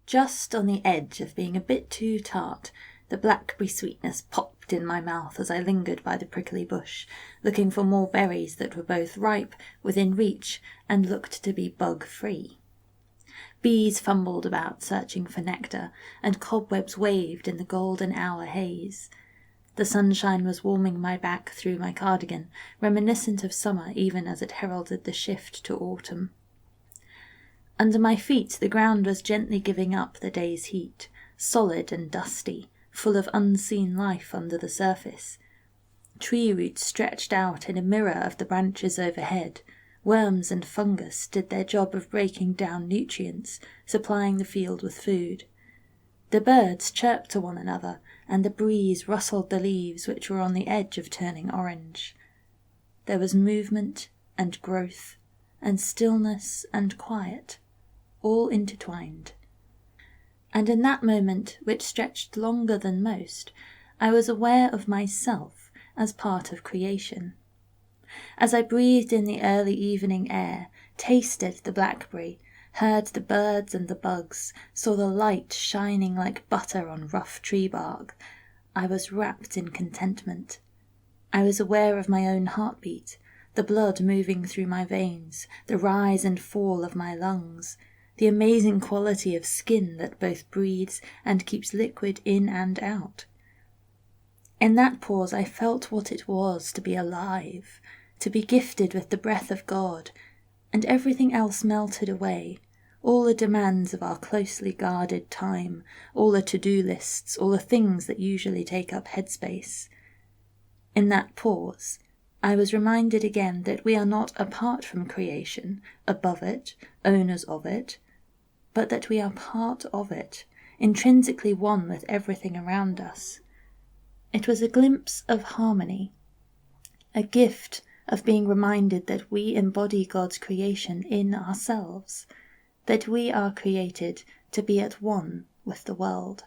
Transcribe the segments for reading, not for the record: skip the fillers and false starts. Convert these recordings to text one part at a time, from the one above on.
Just on the edge of being a bit too tart, the blackberry sweetness popped in my mouth as I lingered by the prickly bush, looking for more berries that were both ripe, within reach, and looked to be bug-free. Bees fumbled about searching for nectar, and cobwebs waved in the golden hour haze. The sunshine was warming my back through my cardigan, reminiscent of summer even as it heralded the shift to autumn. Under my feet the ground was gently giving up the day's heat, solid and dusty, full of unseen life under the surface. Tree roots stretched out in a mirror of the branches overhead. Worms and fungus did their job of breaking down nutrients, supplying the field with food. The birds chirped to one another, and the breeze rustled the leaves which were on the edge of turning orange. There was movement and growth, and stillness and quiet, all intertwined. And in that moment, which stretched longer than most, I was aware of myself as part of creation. As I breathed in the early evening air, tasted the blackberry, heard the birds and the bugs, saw the light shining like butter on rough tree bark, I was wrapped in contentment. I was aware of my own heartbeat, the blood moving through my veins, the rise and fall of my lungs, the amazing quality of skin that both breathes and keeps liquid in and out. In that pause I felt what it was to be alive, to be gifted with the breath of God, and everything else melted away, all the demands of our closely guarded time, all the to-do lists, all the things that usually take up headspace. In that pause, I was reminded again that we are not apart from creation, above it, owners of it, but that we are part of it, intrinsically one with everything around us. It was a glimpse of harmony, a gift of being reminded that we embody God's creation in ourselves, that we are created to be at one with the world.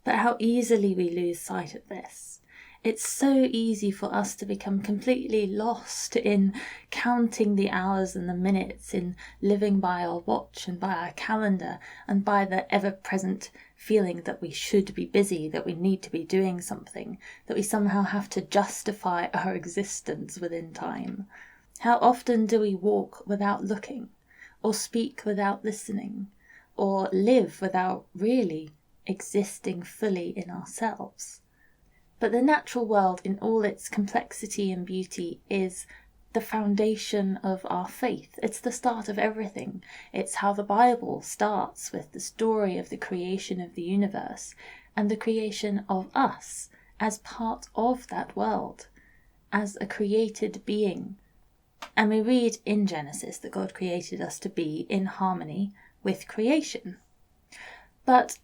But how easily we lose sight of this. It's so easy for us to become completely lost in counting the hours and the minutes, in living by our watch and by our calendar, and by the ever-present feeling that we should be busy, that we need to be doing something, that we somehow have to justify our existence within time. How often do we walk without looking, or speak without listening, or live without really existing fully in ourselves? But the natural world in all its complexity and beauty is the foundation of our faith. It's the start of everything. It's how the Bible starts, with the story of the creation of the universe and the creation of us as part of that world, as a created being. And we read in Genesis that God created us to be in harmony with creation. But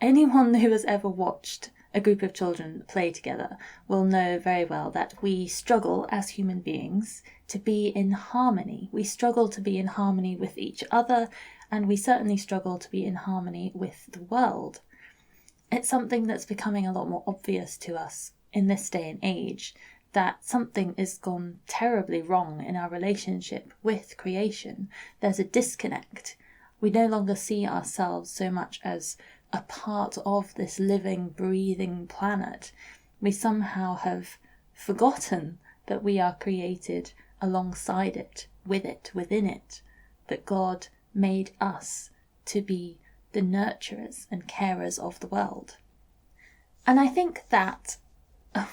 anyone who has ever watched a group of children play together will know very well that we struggle as human beings to be in harmony. We struggle to be in harmony with each other, and we certainly struggle to be in harmony with the world. It's something that's becoming a lot more obvious to us in this day and age, that something has gone terribly wrong in our relationship with creation. There's a disconnect. We no longer see ourselves so much as a part of this living, breathing planet. We somehow have forgotten that we are created alongside it, within it, that God made us to be the nurturers and carers of the world. And I think that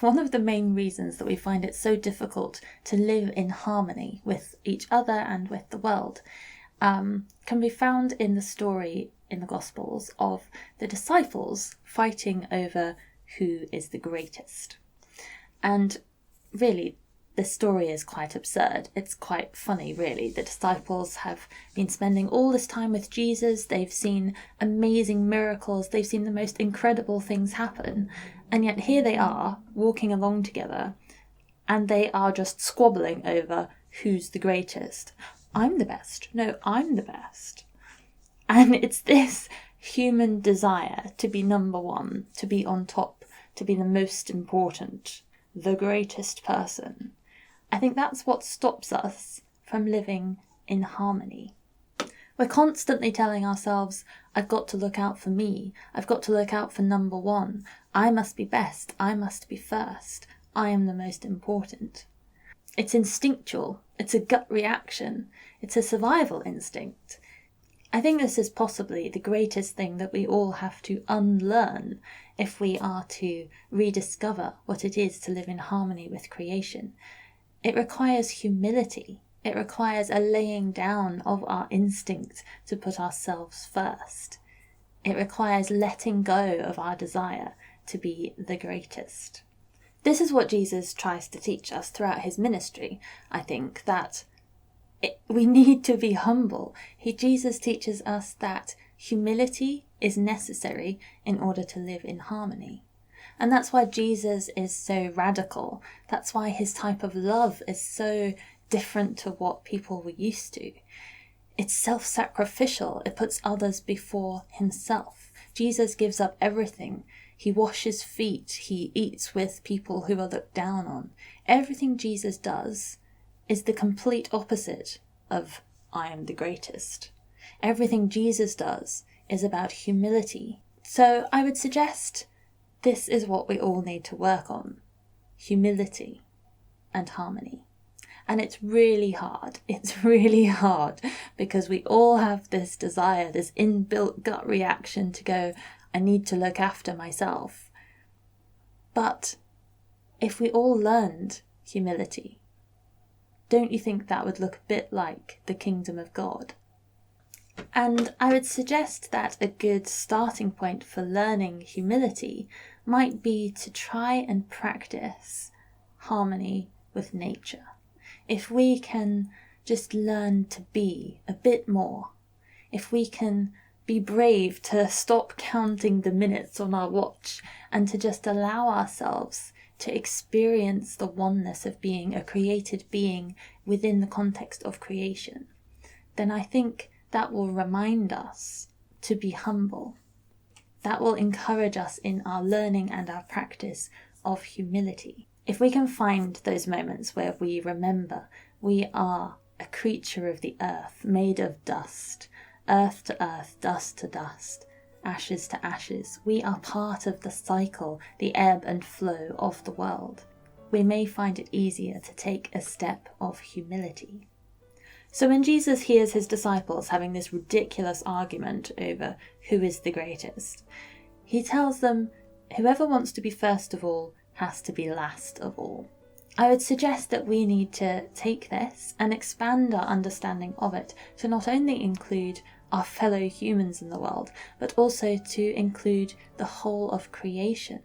one of the main reasons that we find it so difficult to live in harmony with each other and with the world can be found in the story in the Gospels of the disciples fighting over who is the greatest. And really, this story is quite absurd. It's quite funny, really. The disciples have been spending all this time with Jesus. They've seen amazing miracles. They've seen the most incredible things happen. And yet here they are, walking along together, and they are just squabbling over who's the greatest. I'm the best. No, I'm the best. And it's this human desire to be number one, to be on top, to be the most important, the greatest person. I think that's what stops us from living in harmony. We're constantly telling ourselves, I've got to look out for me. I've got to look out for number one. I must be best. I must be first. I am the most important. It's instinctual. It's a gut reaction. It's a survival instinct. I think this is possibly the greatest thing that we all have to unlearn if we are to rediscover what it is to live in harmony with creation. It requires humility. It requires a laying down of our instinct to put ourselves first. It requires letting go of our desire to be the greatest. This is what Jesus tries to teach us throughout his ministry. I think that we need to be humble. Jesus teaches us that humility is necessary in order to live in harmony. And that's why Jesus is so radical. That's why his type of love is so different to what people were used to. It's self-sacrificial. It puts others before himself. Jesus gives up everything. He washes feet. He eats with people who are looked down on. Everything Jesus does is the complete opposite of I am the greatest. Everything Jesus does is about humility. So I would suggest this is what we all need to work on. Humility and harmony. And it's really hard. It's really hard because we all have this desire, this inbuilt gut reaction to go, I need to look after myself. But if we all learned humility, don't you think that would look a bit like the kingdom of God? And I would suggest that a good starting point for learning humility might be to try and practice harmony with nature. If we can just learn to be a bit more, if we can be brave to stop counting the minutes on our watch and to just allow ourselves to experience the oneness of being a created being within the context of creation, then I think that will remind us to be humble. That will encourage us in our learning and our practice of humility. If we can find those moments where we remember we are a creature of the earth, made of dust, earth to earth, dust to dust, ashes to ashes, we are part of the cycle, the ebb and flow of the world, we may find it easier to take a step of humility. So when Jesus hears his disciples having this ridiculous argument over who is the greatest, he tells them, whoever wants to be first of all has to be last of all. I would suggest that we need to take this and expand our understanding of it to not only include our fellow humans in the world, but also to include the whole of creation.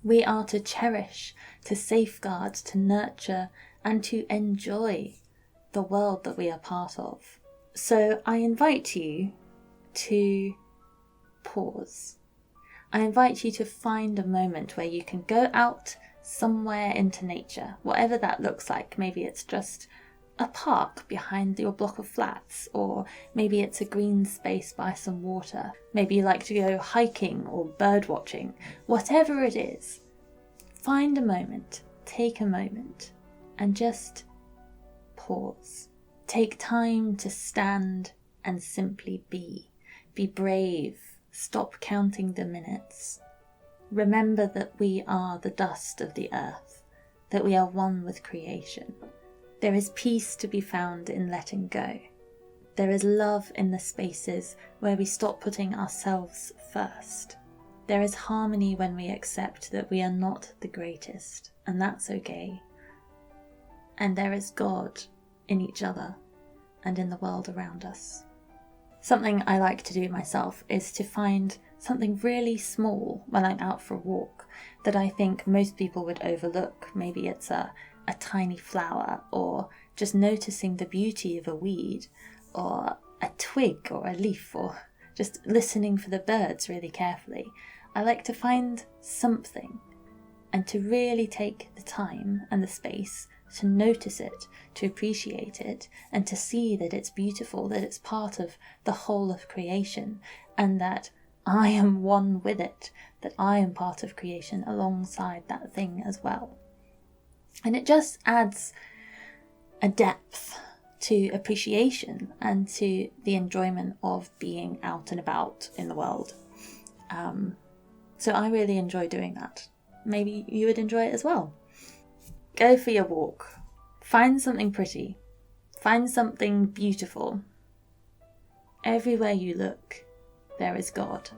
We are to cherish, to safeguard, to nurture, and to enjoy the world that we are part of. So I invite you to pause. I invite you to find a moment where you can go out somewhere into nature, whatever that looks like. Maybe it's just a park behind your block of flats, or maybe it's a green space by some water. Maybe you like to go hiking or bird watching. Whatever it is, find a moment, take a moment, and just pause. Take time to stand and simply be. Be brave. Stop counting the minutes. Remember that we are the dust of the earth, that we are one with creation. There is peace to be found in letting go. There is love in the spaces where we stop putting ourselves first. There is harmony when we accept that we are not the greatest, and that's okay. And there is God in each other and in the world around us. Something I like to do myself is to find something really small when I'm out for a walk that I think most people would overlook. Maybe it's a tiny flower, or just noticing the beauty of a weed, or a twig or a leaf, or just listening for the birds really carefully. I like to find something and to really take the time and the space to notice it, to appreciate it, and to see that it's beautiful, that it's part of the whole of creation, and that I am one with it, that I am part of creation alongside that thing as well. And it just adds a depth to appreciation and to the enjoyment of being out and about in the world. So I really enjoy doing that. Maybe you would enjoy it as well. Go for your walk. Find something pretty. Find something beautiful. Everywhere you look, there is God.